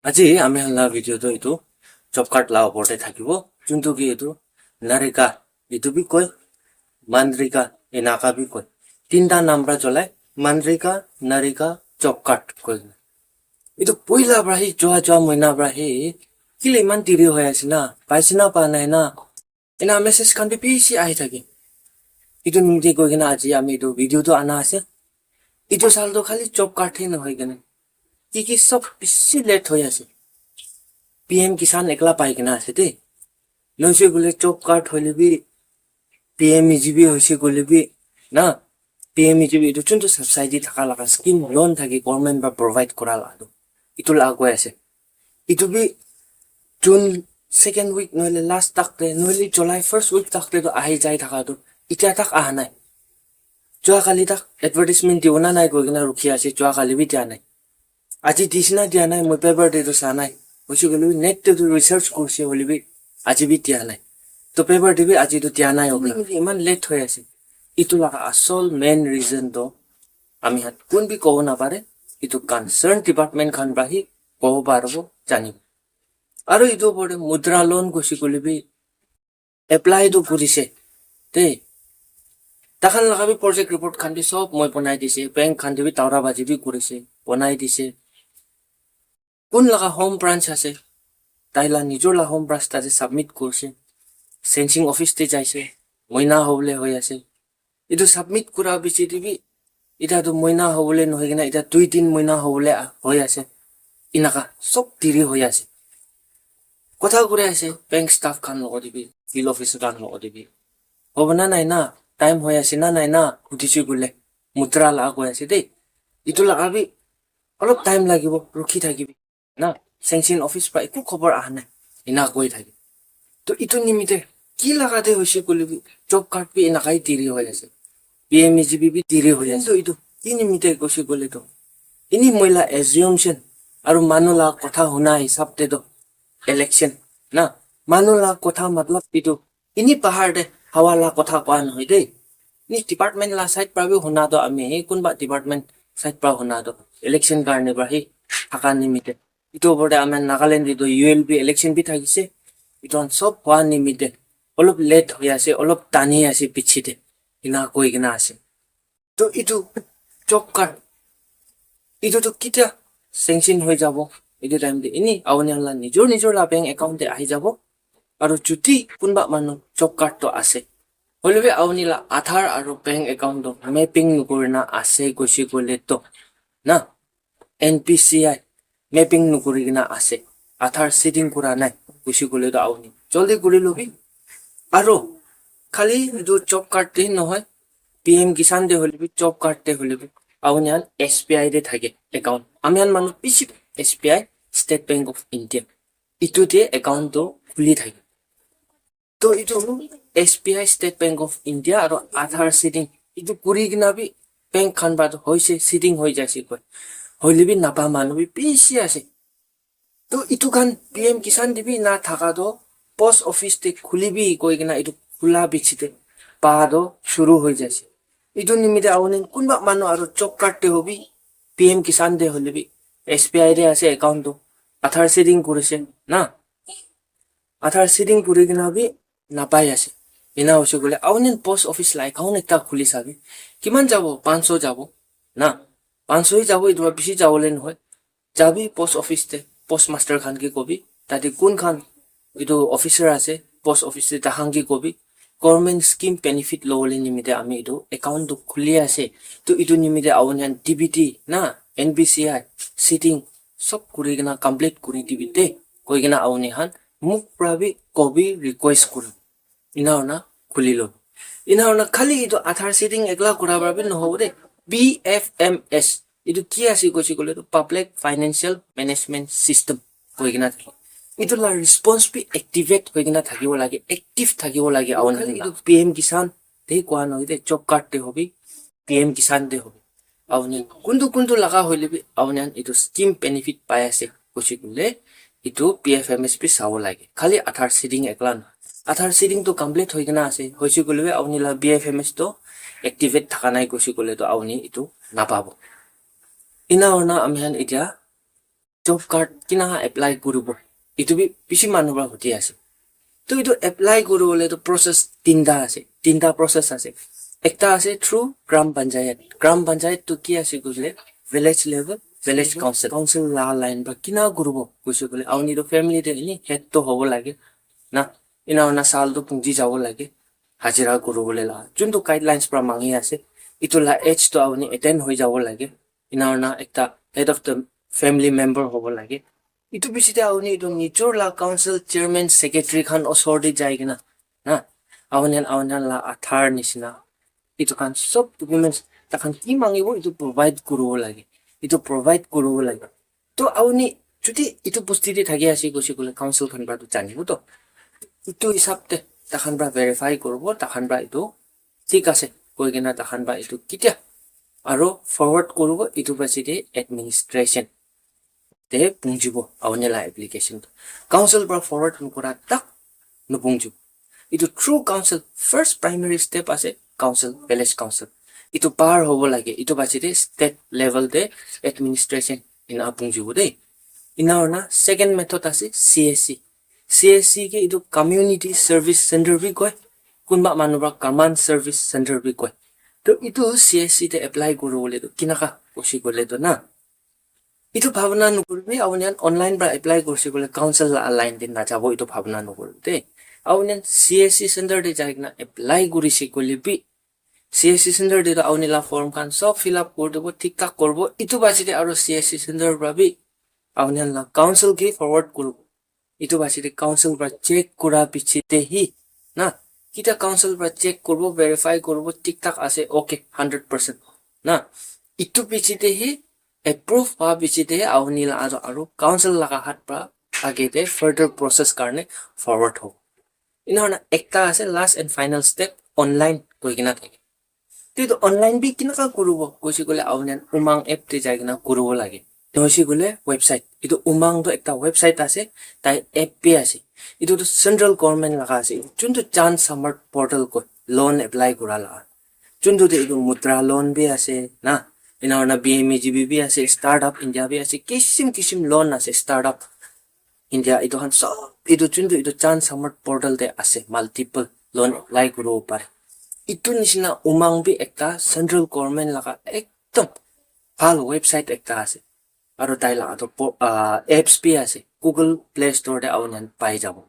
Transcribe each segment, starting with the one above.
আজি আমি হলা ভিডিঅ'টো এইটো জব কাৰ্ড লা ওপৰতে থাকিব যোনটো কি এইটো নাৰিকা এইটো বি কয় মানৰিকা এই নাকা বি কয় তিনটা নাম্বাৰ জ্বলাই মানৰিকা নাৰিকা জব কাৰ্ড কয় এইটো পইলা পৰা সি যোৱা মহিনা পৰা সি কিলে ইমান দেৰি হৈ আছে না পাইছে না পা নাই না এনা মেছেজ খান বেছি আহি থাকে এইটো নিমিতে কৈ কিনে আজি আমি এইটো ভিডিঅ'টো আনা আছে এইটো চালটো খালি জব কাৰ্ডহে নহয় কেনে কি সব বেছি লেট হৈ আছে PM কিষাণ একলা পাই কিনা আছে দেই লৈছে গ'লে জব কাৰ্ড হলে বি PMEGB হৈছে গ'লে বি না PMEGB এইটো যোনটো সাবসিডি থাকা লগা স্কিম লোন থাকে গভৰ্ণমেণ্ট বা প্ৰভাইড কৰা লাটো ইটো লাগুৱাই আছে ইটো বি জুন সেকেন্ড উইক নহলে লাষ্ট তাকতে নহলে জুলাই ফাৰ্ষ্ট উইক তাকতে তো আহি যাই থাকাটো এতিয়া তাক আহা নাই যোৱাকালি তাক এডভাৰটাইজমেণ্ট দিব না নাই গৈ কিনে ৰখি আছে যোৱাকালি বি দিয়া নাই আজি দিছিনা দিয়া নাই মই পেপাৰ ডেটো চা নাই হৈছে গ'লে নেট তো ৰিচাৰ্চ কৰিছে হ'লে বি আজি বি দিয়া নাই তো পেপাৰ দিবি আজি তো দিয়া নাই ইমান লেট হৈ আছে ইটো লগা আসল মেইন ৰিজন তো আমি হাত কোন বি ক'ব নাপাৰে ইটো কনসাৰ্ন ডিপাৰ্টমেণ্ট খান বাহি ক'ব পাৰিব জানিব আৰু ইটো ওপৰতে মুদ্ৰা লোন গৈছে গ'লে বি এপ্লাইটো কৰিছে দেই তাখান লগাবি প্ৰজেক্ট ৰিপৰ্ট খান দি সব মই বনাই দিছে বেংক খান দিবি তাওৰা বাজি বি কৰিছে বনাই দিছে কোন লগা হোম ব্ৰাঞ্চ আছে তাইলা নিজৰ লা হোম ব্ৰাঞ্চ তাতে সাবমিট কৰিছে সেন্সিং অফিসতে যাইছে মইনা হবলে হৈ আছে ইটো সাবমিট কৰা বিচি দিবি এটা তো মইনা হবলে নহয় কিনা এটা 2-3 মইনা হবলে হৈ আছে ইনাকা সব দেৰি হৈ আছে কথা কৰি আছে বেংক ষ্টাফ খান লগত দিবি ফিল্ড অফিচাৰ খান লগত দিবি হ'ব না নাই না টাইম হৈ আছে না নাই না সুধিছো বোলে মুদ্ৰা লা হৈ আছে দেই ইটো লগাবি অলপ টাইম লাগিব ৰখি থাকিবি না সেন্সিং অফিস পৰা একো খবৰ আহা নাই ইনা কৈ থাকে তো ইটো নিমিতে কি লাগাতে হৈছে কলিবি জব কাৰ্ড বি এনাকাই দেৰি হৈ আছে PMEGB বি দেৰি হৈ আছে ইটো কি নিমিতে কৈছে গলে তো ইনি মহিলা এজিউমশন আৰু মানুহ লা কথা শুনা হিচাপতে তো ইলেকশন না মানুহ লা কথা মতলব ইটো ইনি পাহাৰ দে হাৱা লা কথা কোৱা নহয় দেই নি ডিপাৰ্টমেণ্ট লা সাইড পৰা বি শুনা তো আমি কোনবা ডিপাৰ্টমেণ্ট সাইড পৰা শুনা তো ইলেকশন কাৰণে পৰা হি থাকা নিমিতে ইটো ওপৰতে আমাৰ নাগালেণ্ড ইটো ULB ইলেকশন বি থাকিছে ইটো সব হোৱা নিমিতে অলপ লেট হৈ আছে অলপ টানি আছে পিছিতে ইনা কৈ কিনা আছে তো ইটো জব কাৰ্ড ইটো তো কিটা সেংশন হৈ যাব ইটো টাইম দে ইনি আউনিয়ালা নিজৰ লা বেংক একাউণ্টে আহি যাব আৰু যদি কোনবা মানুহ জব কাৰ্ড তো আছে হলিবে আউনিলা আধাৰ আৰু বেংক একাউণ্ট মেপিং নকৰিনা আছে গৈছে গলে তো না NPCI মেপিং নকৰি কিনা আছে আধাৰ সিডিং কৰা নাই গৈছে গলে তো আউনি জলদি কৰি লবি আৰু খালি ইটো জব কাৰ্ড দে নহয় PM কিষাণ দে হলিবি জব কাৰ্ড দে হলিবি আউনিয়ান SBI দে থাকে একাউণ্ট আমিয়ান মানুহ পিছি SBI state bank of India ইটো দে একাউণ্ট তো খুলি থাকে তো ইটো SBI state bank of India আৰু আধাৰ সিডিং ইটো কৰি কিনা বি বেংক খান বাদ হৈছে সিডিং হৈ যাইছে কয় হলিবি নাপা মানুহ বি পিছি আছে তো ইটো খান PM কিষাণ দিবি না থাকা তো পোস্ট অফিস তে খুলিবি কৈ কিনা ইটো খোলা বিচিতে পাহাড়ো শুরু হৈ যাইছে ইটো নিমিতে আউনি কোনবা মানুহ আৰু জব কাৰ্ড দে হবি PM কিষাণ দে হলিবি SBI দে আছে একাউণ্ট তো আধাৰ সিডিং কৰিছে না আধাৰ সিডিং কৰি কিনা বি নাপাই আছে ইনা হৈছে গলে আউনি পোস্ট অফিস লা একাউণ্ট এটা খুলি চাবি কিমান যাব 500 যাব না 500 যাব ইটো বেছি যাবলে নহয় যাবি পোস্ট অফিস তে পোস্ট মাস্টাৰ খান কি কবি তাতে কোন খান ইটো অফিচাৰ আছে পোস্ট অফিস তে তাহাং কি কবি গভৰ্ণমেণ্ট স্কিম বেনিফিট লবলৈ নিমিতে আমি ইটো একাউণ্ট খুলি আছে তো ইটো নিমিতে আউনিয়ান DBT না NPCI সিটিং সব কৰি কিনা কমপ্লিট কৰি দিবি দে কৈ কিনা আউনি হান মোক প্ৰাবি কবি ৰিকুৱেষ্ট কৰিম ইনাওনা খুলি ল ইনাওনা খালি ইটো আধাৰ সিটিং একলা কৰা বাবে নহব দে BFMS ইটো কি আছে কৈছে গলে তো পাব্লিক ফাইনেন্সিয়েল মেনেজমেন্ট সিস্টেম কৈ কিনা ইটো লা ৰেসপন্স বি এক্টিভেট হৈ কিনা থাকিব লাগে এক্টিভ থাকিব লাগে আউনি ইটো PM কিষাণ দে কোৱা নহয় দে জব কাৰ্ড দে হবি PM কিষাণ দে হবি আউনি কোনটো লগা হইলেবি আউনিয়ান ইটো স্কিম বেনিফিট পাই আছে কৈছে গলে ইটো PFMS বি চাব লাগে খালি আধাৰ সিডিং একলা নহয় আধাৰ সিডিং তো কমপ্লিট হৈ কিনা আছে হৈছে গলে আউনি লা BFMS তো এক্টিভেট থাকা নাই কৈছে গলে তো আউনি ইটো নাপাব ইনাওনা আমি হান এতিয়া job card kina apply kuribo itu bi bishi manu ba hoti ase to itu apply kuribole to process tinda process ase ekta ase through gram panchayat to ki ase gule village level village council la line ba kina kuribo kuise gule awni to family de ni head to hobo lage na ina na sal to pungji jabo lage hajira kuribole la junto guidelines pra mangi ase itu la age to awni attend hoi jabo lage ina na ekta head of the family member hobo lage itu bisite awni itu nijor la council chairman secretary khan osorde jaigina na awnian la athar nisina itu kan sob documents takhan ki mangibo itu provide kuribo lage itu provide kuribo lage to awni jodi itu postiti thaki ase gosi gole council khan ba to janibo to itu hisabte takhan ba verify kuribo takhan ba itu ঠিক আছে koi gena takhan ba itu kitia aro forward kuribo itu basite administration te pungjibo awnyala application council bra forward kora tak no pungju itu true council first primary step ase council village council itu par hobo lage itu basite state level de administration in apungjibo de inaona second method ase csc ke itu community service center bi koi kunba manubra command service center bi koi to itu csc te apply korole to kinaka koshi korle to na itu bhavana nukurbe awnian online bra apply korse gole council la align din na jabo itu bhavana nukurte awnian csc center de jaigna apply gorise gole bi csc center de awni la form kan sob fill up kor debo thik thak korbo itu basite aro csc center bra bi awnian la council ke forward korbo itu basite council bra check kora pichite hi na kita council bra check korbo verify korbo thik thak ase okay 100% na itu pichite hi approve pa bichite awni la aro council laga hat pra agete further process karne forward ho inona ekta ase last and final step online koigina thake to online bi kinaka kurubo koisi gole awnian umang app te jaigina kurubo lage toisi gole website itu umang to ekta website ase tai app bi ase itu to central government laga ase junto chance summer portal ko loan apply kurala junto de itu mudra loan bi ase na inaona BMGB ase startup India bi ase kisim loan ase startup India itu han so itu junto itu chance summer portal de ase multiple loan apply kuro pare itu nisina umang bi ekta central government laga ekdom bhal website ekta ase aro taila to apps bi ase Google Play Store de awnian pai jabo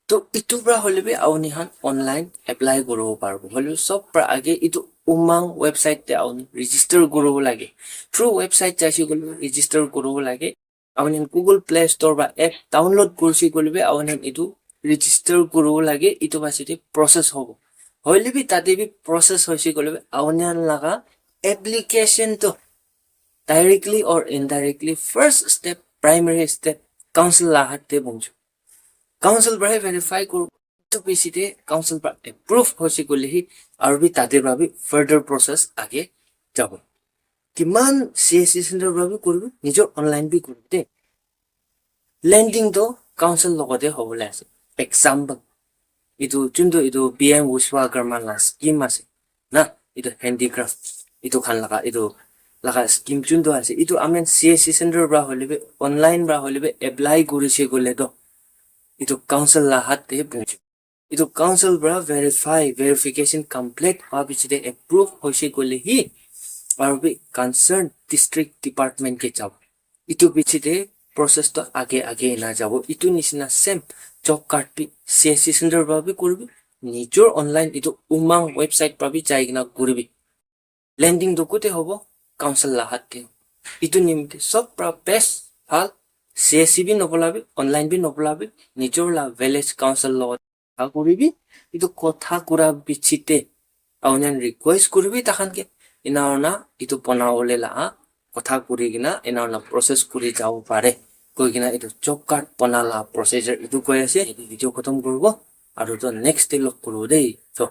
to itu bra holebe awni han online apply kuro parbo holu sob pra age itu umang website te awni register kuro lage through website jaisi golo register kuro lage awni Google Play Store ba app download kursi golbe awni itu register kuro lage itu basite process hobo hoilebi tate bi process hoisi golbe awni laga application to directly or indirectly first step primary step council la hatte bungju council bra verify kor to bisite council bra approve hoisi gole hi aru bi tate bra bi further process age jabo kiman csc center bra bi korbe nijor online bi korte lending to council logode hobole ase example itu junto itu PM Vishwakarma la scheme ase na itu handicraft itu khan laga scheme junto ase itu amen csc center bra holebe online bra holebe apply korise gole to itu council la hatte bunju itu council bra verification complete hobichide approve hoise gole hi arbi concerned district department ke jab itu bichide process to age na jabo itu nisina same job card bi csc center bra bi korbi nijor online itu umang website bra bi jaigna korbi lending do kote hobo council la hatte itu nimte sob pra best hal csc bi nobolabi online bi nobolabi nijor la village council lo aguribi itu kotha kura bichite awnian request kurbi takhan ke inaona itu ponawole la kotha kuri gina inaona process kuri jabo pare koi gina itu job card ponala procedure itu koi ase video khatam korbo aru to next day lok kuru dei so